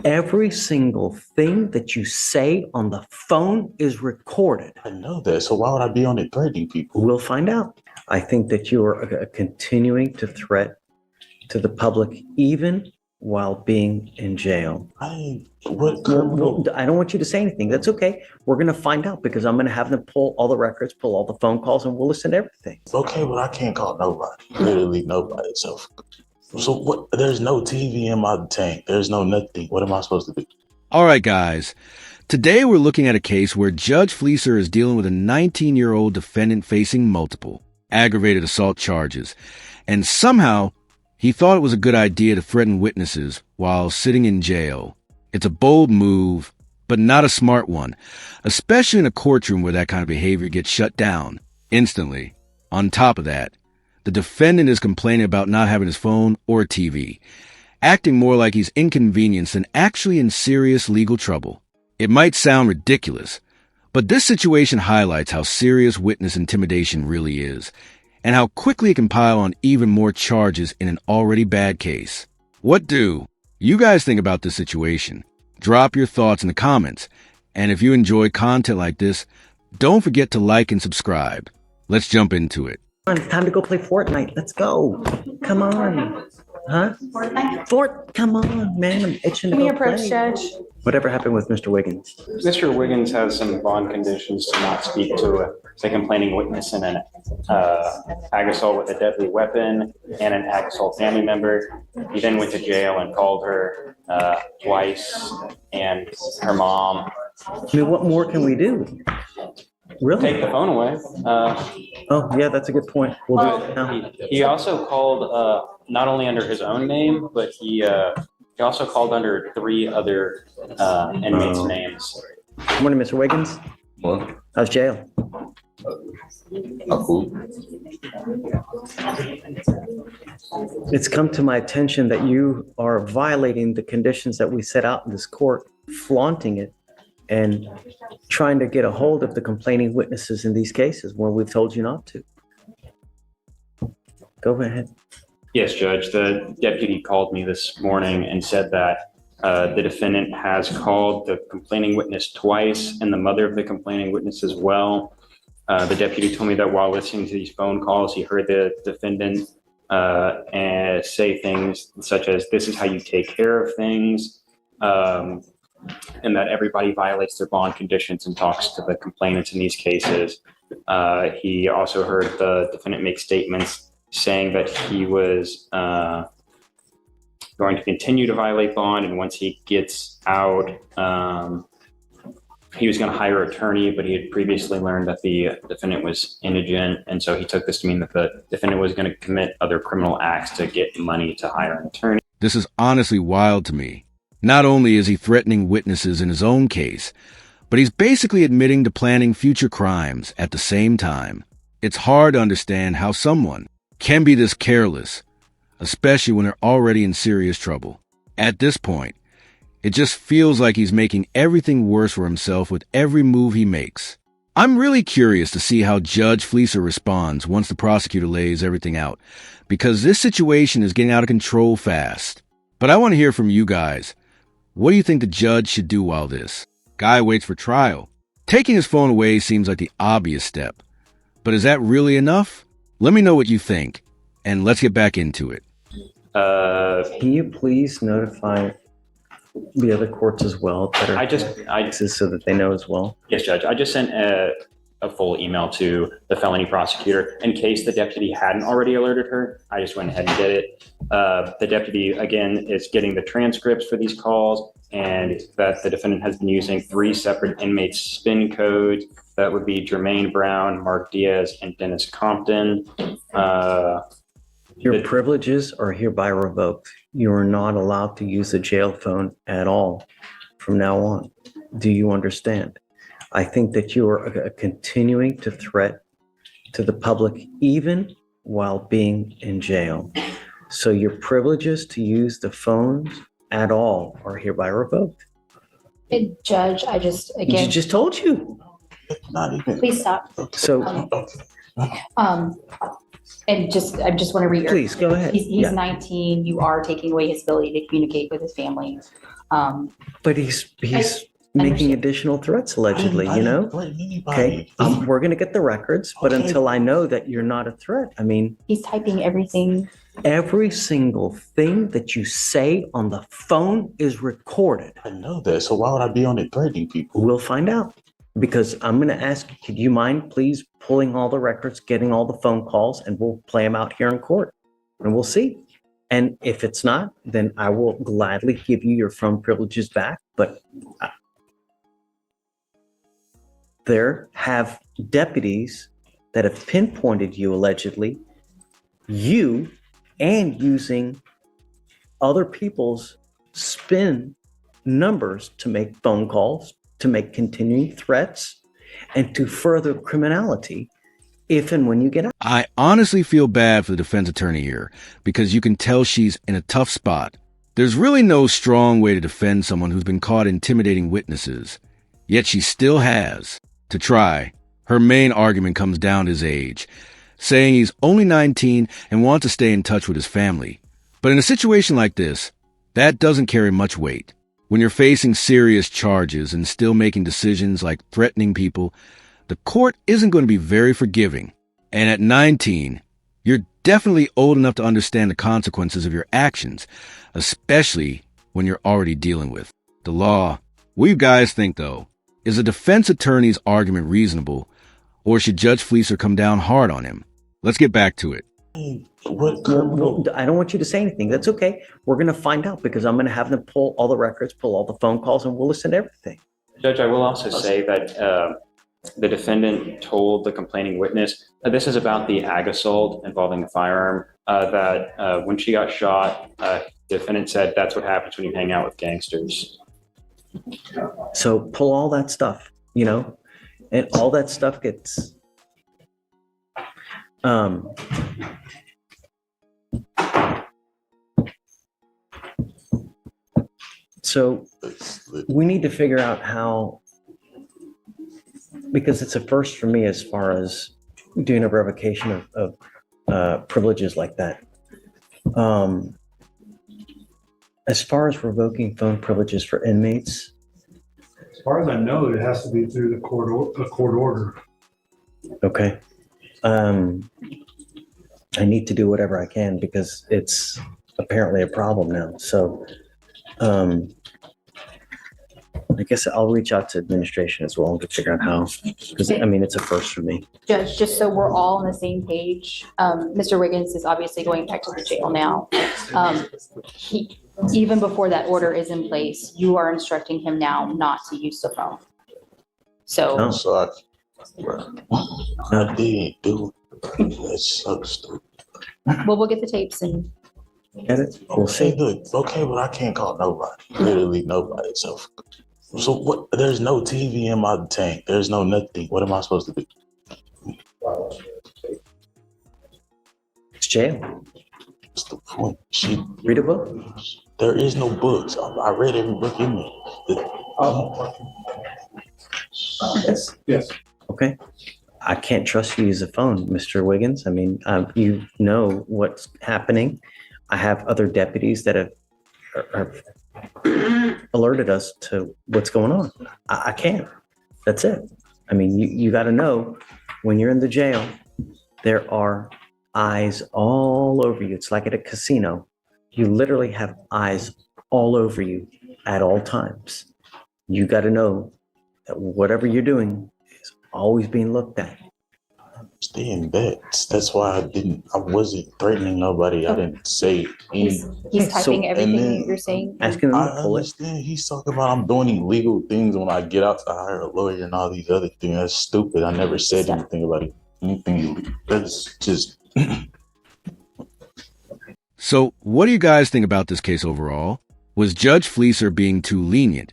Every single thing that you say on the phone is recorded. I know that, so why would I be on it threatening people? We'll find out. I think that you are continuing to threat to the public even while being in jail. What criminal? I don't want you to say anything. That's okay. We're going to find out because I'm going to have them pull all the records, pull all the phone calls, and we'll listen to everything. Okay, but I can't call nobody. Literally nobody. So what? There's no TV in my tank. There's no nothing. What am I supposed to do? All right, guys. Today we're looking at a case where Judge Fleeser is dealing with a 19-year-old defendant facing multiple aggravated assault charges. And somehow, he thought it was a good idea to threaten witnesses while sitting in jail. It's a bold move, but not a smart one, especially in a courtroom where that kind of behavior gets shut down instantly. On top of that, the defendant is complaining about not having his phone or TV, acting more like he's inconvenienced than actually in serious legal trouble. It might sound ridiculous, but this situation highlights how serious witness intimidation really is, and how quickly it can pile on even more charges in an already bad case. What do you guys think about this situation? Drop your thoughts in the comments, and if you enjoy content like this, don't forget to like and subscribe. Let's jump into it. Time to go play Fortnite. Let's go. Come on. Huh? Fortnite? Come on, man. I'm itching to Can we go approach play. Judge? Whatever happened with Mr. Wiggins? Mr. Wiggins has some bond conditions to not speak to the complaining witness in an ag assault with a deadly weapon and an ag assault family member. He then went to jail and called her twice and her mom. I mean, what more can we do? Really? Take the phone away. Oh, yeah, that's a good point. We'll do it now. He also called not only under his own name, but he also called under 3 other inmates' names. Good morning, Mr. Wiggins. What? How's jail? Cool. It's come to my attention that you are violating the conditions that we set out in this court, flaunting it, and trying to get a hold of the complaining witnesses in these cases when we've told you not to. Go ahead. Yes, Judge. The deputy called me this morning and said that the defendant has called the complaining witness twice and the mother of the complaining witness as well. The deputy told me that while listening to these phone calls, he heard the defendant say things such as, "This is how you take care of things," and that everybody violates their bond conditions and talks to the complainants in these cases. He also heard the defendant make statements saying that he was going to continue to violate bond, and once he gets out, he was going to hire an attorney, but he had previously learned that the defendant was indigent, and so he took this to mean that the defendant was going to commit other criminal acts to get money to hire an attorney. This is honestly wild to me. Not only is he threatening witnesses in his own case, but he's basically admitting to planning future crimes at the same time. It's hard to understand how someone can be this careless, especially when they're already in serious trouble. At this point, it just feels like he's making everything worse for himself with every move he makes. I'm really curious to see how Judge Fleeser responds once the prosecutor lays everything out, because this situation is getting out of control fast. But I want to hear from you guys. What do you think the judge should do while this guy waits for trial? Taking his phone away seems like the obvious step, but is that really enough? Let me know what you think, and let's get back into it. Can you please notify the other courts as well that are so that they know as well? Yes, Judge. I just sent a full email to the felony prosecutor in case the deputy hadn't already alerted her. I just went ahead and did it. The deputy, again, is getting the transcripts for these calls, and that the defendant has been using 3 separate inmates' spin codes. That would be Jermaine Brown, Mark Diaz, and Dennis Compton. Your privileges are hereby revoked. You are not allowed to use a jail phone at all from now on. Do you understand? I think that you are continuing to threat to the public even while being in jail. So your privileges to use the phones at all are hereby revoked. Judge, I just, again. She just told you. Not even. Please stop. So And I just want to reiterate. Please go ahead. He's 19. You are taking away his ability to communicate with his family. But he's I making understand. additional threats allegedly, I you didn't know? threaten anybody. Okay, we're gonna get the records, but Okay. until I know that you're not a threat, I mean, He's typing everything. every single thing that you say on the phone is recorded. I know that. So why would I be on it threatening people? We'll find out. Because I'm gonna ask, could you mind please pulling all the records, getting all the phone calls, and we'll play them out here in court, and we'll see. And if it's not, then I will gladly give you your phone privileges back. But there have deputies that have pinpointed you allegedly, you and using other people's spin numbers to make phone calls, to make continuing threats, and to further criminality if and when you get out. I honestly feel bad for the defense attorney here because you can tell she's in a tough spot. There's really no strong way to defend someone who's been caught intimidating witnesses, yet she still has. To try, her main argument comes down to his age, saying he's only 19 and wants to stay in touch with his family. But in a situation like this, that doesn't carry much weight. When you're facing serious charges and still making decisions like threatening people, the court isn't going to be very forgiving. And at 19, you're definitely old enough to understand the consequences of your actions, especially when you're already dealing with the law. What do you guys think, though? Is a defense attorney's argument reasonable, or should Judge Fleecer come down hard on him? Let's get back to it. What criminal? Well, I don't want you to say anything. That's okay. We're going to find out because I'm going to have them pull all the records, pull all the phone calls, and we'll listen to everything. Judge, I will also say that the defendant told the complaining witness, this is about the ag assault involving the firearm, that when she got shot, the defendant said that's what happens when you hang out with gangsters. So pull all that stuff, you know, and all that stuff gets. So we need to figure out how, because it's a first for me as far as doing a revocation of privileges like that. As far as revoking phone privileges for inmates, As far as I know, it has to be through the court order. okay. I need to do whatever I can because it's apparently a problem now. So I guess I'll reach out to administration as well to figure out how, because I mean, it's a first for me. Judge, just so we're all on the same page, Mr. Wiggins is obviously going back to the jail now. Even before that order is in place, you are instructing him now not to use the phone. So, Oh. So I didn't do it. That's so stupid. well, we'll get the tapes and Get it? We'll Okay, see. good. Okay, but I can't call nobody. Literally nobody. So what? There's no TV in my tank. There's no nothing. What am I supposed to do? It's jail. What's the point? Read a book. There is no books. I read every book in there. Yes. Yes. Okay. I can't trust you to use a phone, Mr. Wiggins. I mean, you know what's happening. I have other deputies that have alerted us to what's going on. I can't. That's it. I mean, you got to know when you're in the jail, there are eyes all over you. It's like at a casino. You literally have eyes all over you at all times. You got to know that whatever you're doing is always being looked at. Stay in bed. That's why I wasn't threatening nobody. I didn't say he's any. typing So- everything and then- you're saying. Asking them I to pull it. understand he's talking about I'm doing illegal things when I get out to hire a lawyer and all these other things. That's stupid. I never said anything about anything illegal. That's just So, what do you guys think about this case overall? Was Judge Fleecer being too lenient?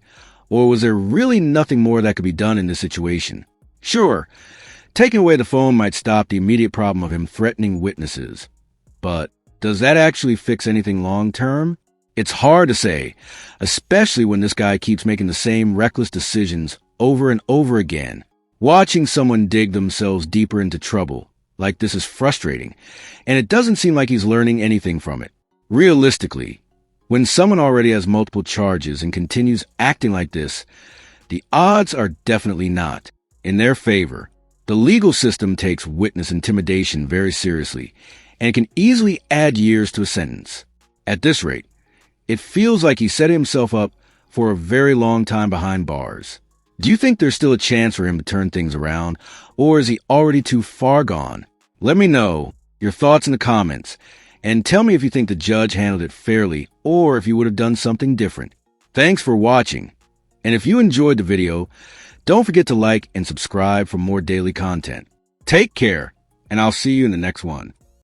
Or was there really nothing more that could be done in this situation? Sure, taking away the phone might stop the immediate problem of him threatening witnesses. But does that actually fix anything long term? It's hard to say, especially when this guy keeps making the same reckless decisions over and over again. Watching someone dig themselves deeper into trouble like this is frustrating, and it doesn't seem like he's learning anything from it. Realistically, When someone already has multiple charges and continues acting like this, the odds are definitely not in their favor. The legal system takes witness intimidation very seriously, and it can easily add years to a sentence. At this rate, it feels like he set himself up for a very long time behind bars. Do you think there's still a chance for him to turn things around, or is he already too far gone? Let me know your thoughts in the comments, and tell me if you think the judge handled it fairly or if you would have done something different. Thanks for watching, and if you enjoyed the video, don't forget to like and subscribe for more daily content. Take care, and I'll see you in the next one.